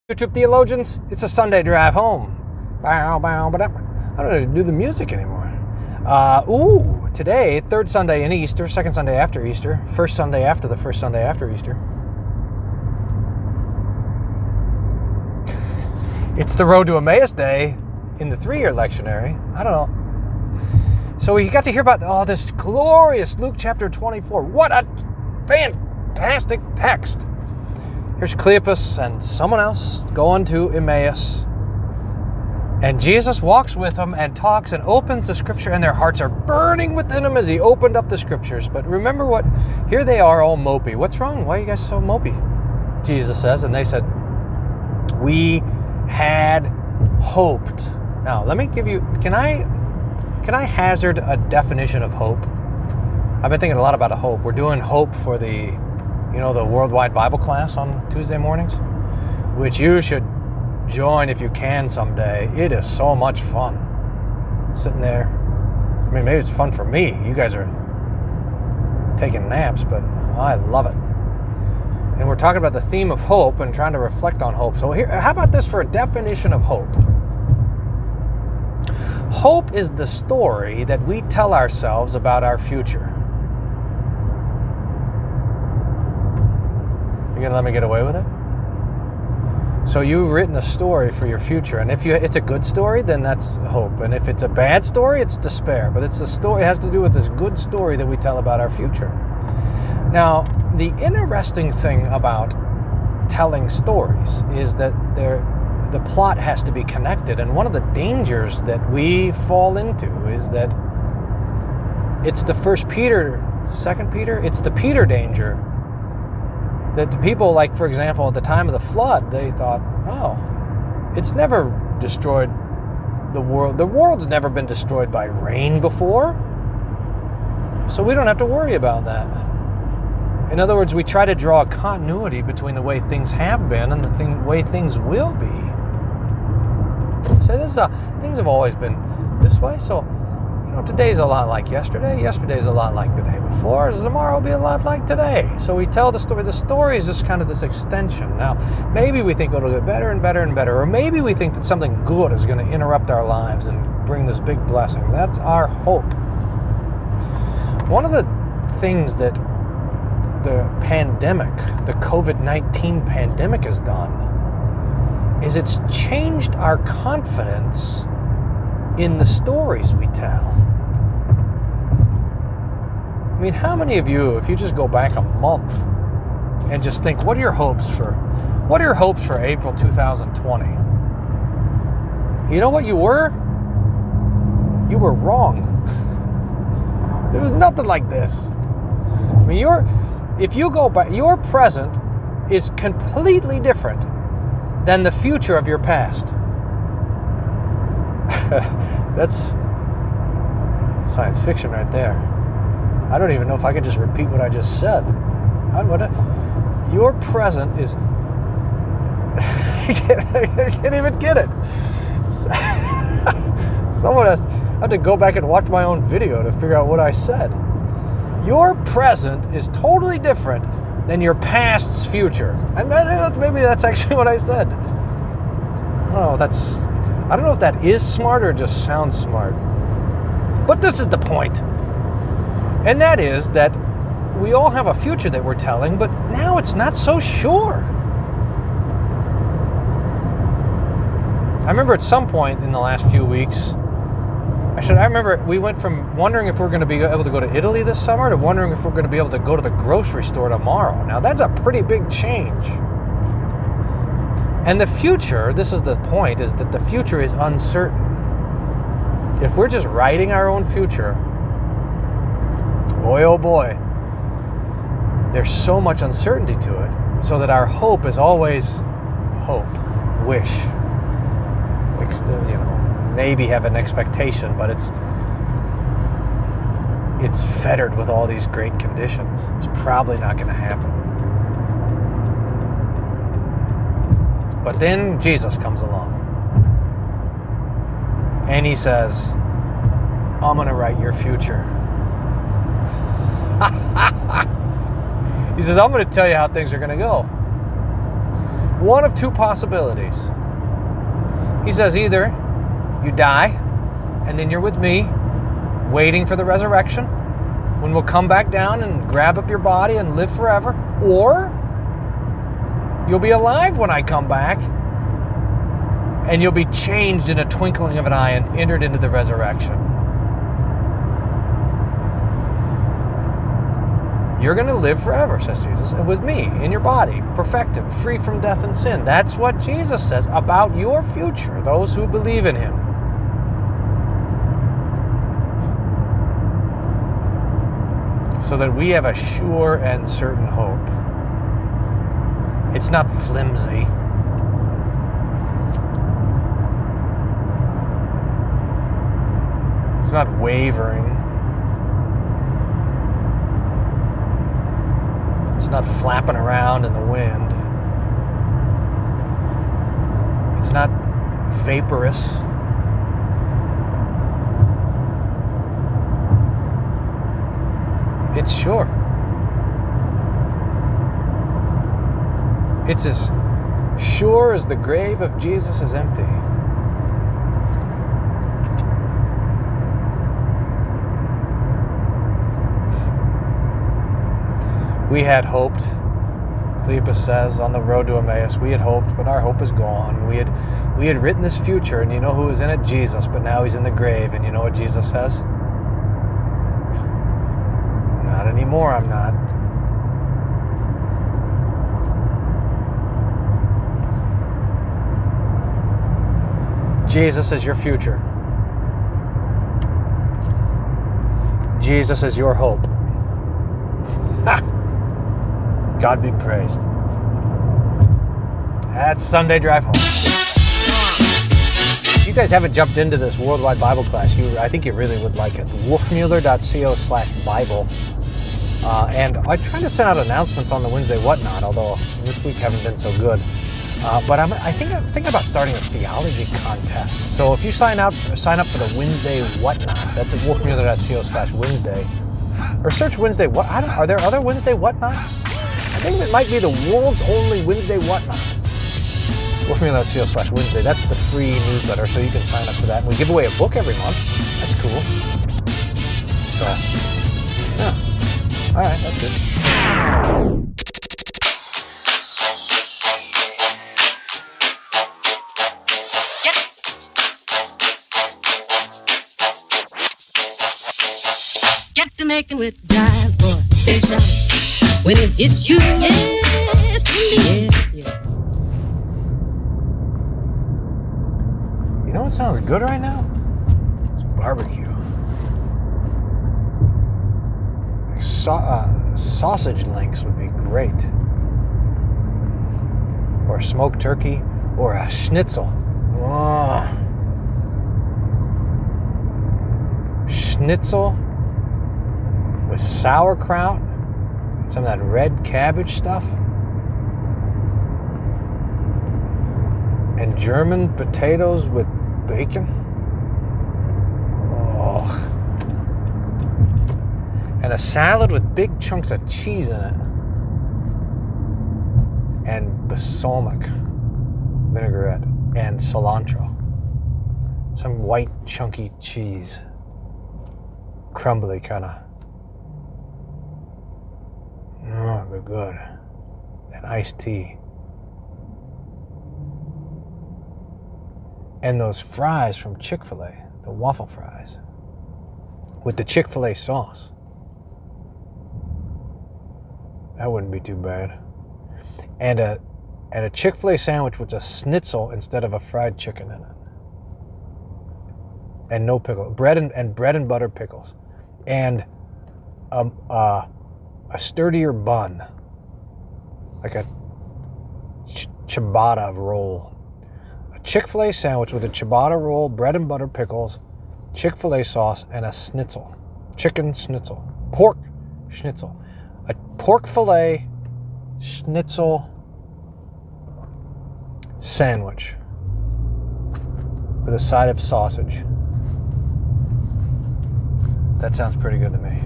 YouTube theologians, it's a Sunday drive home. Bow, bow, ba. I don't know how to do the music anymore. Today, third Sunday in Easter, second Sunday after Easter, first Sunday after the first Sunday after Easter. It's the Road to Emmaus Day in the 3-year lectionary. I don't know. So we got to hear about this glorious Luke chapter 24. What a fantastic text. Here's Cleopas and someone else going to Emmaus. And Jesus walks with them and talks and opens the scripture, and their hearts are burning within them as he opened up the scriptures. But remember what? Here they are all mopey. What's wrong? Why are you guys so mopey? Jesus says, and they said, we had hoped. Now, let me give you, can I hazard a definition of hope? I've been thinking a lot about hope. We're doing hope for the worldwide Bible class on Tuesday mornings, which you should join if you can someday. It is so much fun sitting there. I mean, maybe it's fun for me. You guys are taking naps, but I love it. And we're talking about the theme of hope and trying to reflect on hope. So here, how about this for a definition of hope? Hope is the story that we tell ourselves about our future. You're going to let me get away with it? So you've written a story for your future, and if it's a good story, then that's hope. And if it's a bad story, it's despair. But it's the story, it has to do with this good story that we tell about our future. Now, the interesting thing about telling stories is that the plot has to be connected. And one of the dangers that we fall into is that it's the first Peter, second Peter, it's the Peter danger. That the people, like, for example, at the time of the flood, they thought, it's never destroyed the world. The world's never been destroyed by rain before, so we don't have to worry about that. In other words, we try to draw a continuity between the way things have been and the way things will be. So things have always been this way, so today's a lot like yesterday. Yesterday's a lot like the day before. Tomorrow will be a lot like today. So we tell the story. The story is just kind of this extension. Now, maybe we think it'll get better and better and better. Or maybe we think that something good is going to interrupt our lives and bring this big blessing. That's our hope. One of the things that the pandemic, the COVID-19 pandemic has done is it's changed our confidence in the stories we tell. I mean, how many of you, if you just go back a month and just think, what are your hopes for April 2020? You know what you were? You were wrong. There was nothing like this. I mean, if you go back, your present is completely different than the future of your past. That's science fiction right there. I don't even know if I could just repeat what I just said. Your present is... I can't even get it. Someone has to go back and watch my own video to figure out what I said. Your present is totally different than your past's future. And maybe that's actually what I said. I don't know if that is smart or just sounds smart. But this is the point. And that is that we all have a future that we're telling, but now it's not so sure. I remember at some point in the last few weeks, I remember we went from wondering if we're going to be able to go to Italy this summer to wondering if we're going to be able to go to the grocery store tomorrow. Now that's a pretty big change. And the future, this is the point, is that the future is uncertain. If we're just writing our own future, boy, oh boy, there's so much uncertainty to it, so that our hope is always hope, wish, maybe have an expectation, but it's fettered with all these great conditions. It's probably not going to happen. But then Jesus comes along and he says, I'm going to write your future. He says, I'm going to tell you how things are going to go. one of two possibilities. He says either you die, and then you're with me, waiting for the resurrection, when we'll come back down and grab up your body and live forever, or you'll be alive when I come back, and you'll be changed in a twinkling of an eye and entered into the resurrection. You're going to live forever, says Jesus, with me in your body, perfected, free from death and sin. That's what Jesus says about your future, those who believe in him. So that we have a sure and certain hope. It's not flimsy. It's not wavering. It's not flapping around in the wind. It's not vaporous. It's sure. It's as sure as the grave of Jesus is empty. We had hoped, Cleopas says, on the road to Emmaus, we had hoped, but our hope is gone. We had written this future, and you know who was in it? Jesus, but now he's in the grave, and you know what Jesus says? Not anymore, I'm not. Jesus is your future. Jesus is your hope. God be praised. That's Sunday Drive Home. If you guys haven't jumped into this worldwide Bible class, I think you really would like it. Wolfmueller.co/Bible. And I try to send out announcements on the Wednesday Whatnot, although this week haven't been so good. But I'm thinking about starting a theology contest. So if you sign up for the Wednesday Whatnot, that's at wolfmueller.co/Wednesday. Or search Wednesday What. Are there other Wednesday Whatnots? I think it might be the world's only Wednesday Whatnot. Wolfmueller.co/Wednesday. That's the free newsletter, so you can sign up for that. And we give away a book every month. That's cool. So, yeah. All right, that's good. Get to making with jive, boy. Say shout. When it hits you, yes, in the air. Yeah. You know what sounds good right now? It's barbecue. Sausage links would be great. Or smoked turkey, or a schnitzel. Oh. Schnitzel with sauerkraut and some of that red cabbage stuff. And German potatoes with bacon. Oh. And a salad with big chunks of cheese in it. And balsamic vinaigrette and cilantro. Some white chunky cheese. Crumbly kind of. Oh, they're good. And iced tea. And those fries from Chick-fil-A, the waffle fries, with the Chick-fil-A sauce. That wouldn't be too bad. And a Chick-fil-A sandwich with a schnitzel instead of a fried chicken in it. And no pickle. Bread and butter pickles. And a sturdier bun. Like a ciabatta roll. A Chick-fil-A sandwich with a ciabatta roll, bread and butter pickles, Chick-fil-A sauce, and a schnitzel. Chicken schnitzel. Pork schnitzel. A pork fillet schnitzel sandwich with a side of sausage. That sounds pretty good to me.